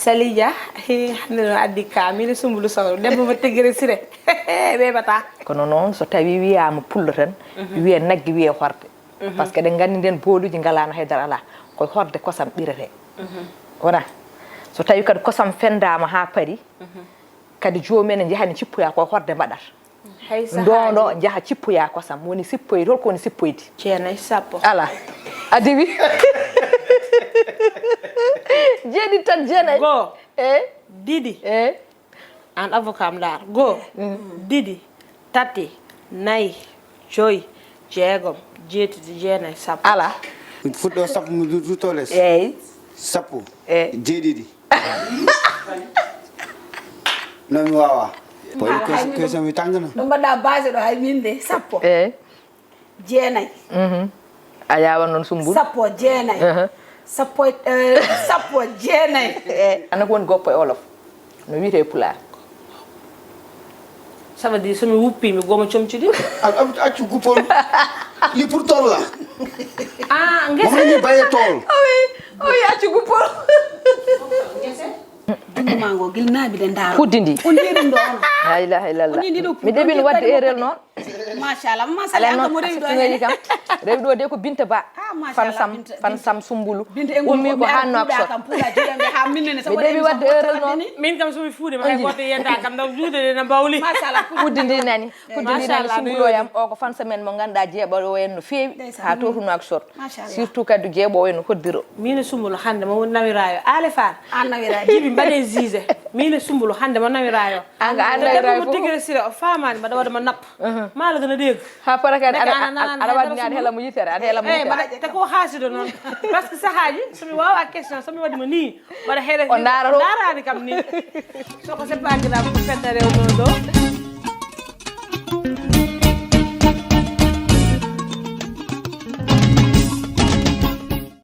Salija hande addi ka min sumbulu saw debbo ma tegere sire rebata kono non so tawi wi'ama pullo tan wi'e naggi wi'e horde parce que de gandi den booluji galano haydara ala koy horde kosam birete wona so tawi kadi kosam fendama ha pari kadi jomene jahani cippuya ko horde badar ndono jaha cippuya kosam woni sippoyde holko woni sippoyde ceenay sappo ala adiwi jeedi tan jeenay go didi an avocat am dar go didi tati nay joy jeegom jeetati jeenay sappo ala fuddo sappo mu dutoles sappo jeedidi non wawa boy ko so mi tangana do mbada base do hay minde sappo jeenay a yawan non sumbul sappo jeenay sappo sappo jeenay ana ko woni goppo e olof no wiite pulaar ça veut dire somi wuppi mi goma comcidi accu gupol li pour tol la ngese mo ni baye tol oui accu gupol mango gil nabi de ndaro fuddindi on dirum do on la ilaha illallah mi debin wadde erel non machallah machallah mo rewi do ngi kam rewi do de ko binta ba fan sam sumbulu ummi ko hanno ak kam pula jiyambe ha minne sa mi debi wadde erel non min kam somi fuude ma goto yenda kam daw juude de na bawli machallah fuddindi nani sumbulo yam o ko fan semaine mo ganda jeebo o en no feewi ha totuno ak sort surtout kadu jeebo en hoddiro min sumbulo hande mo nawirayo ale fa an nawirayo bade zise mine sumbulo hande ma nawirayo anga nawirayo ko tigre sire o famani ma dawada ma nap mala gëna deg ha paraka ada wadni ad hela mo yitere ad hela mo yitere te ko hasido non parce que sahaji somi wawa question somi wadi ma ni wada hele o darani kam ni soko se pas grave ko fedda rew non do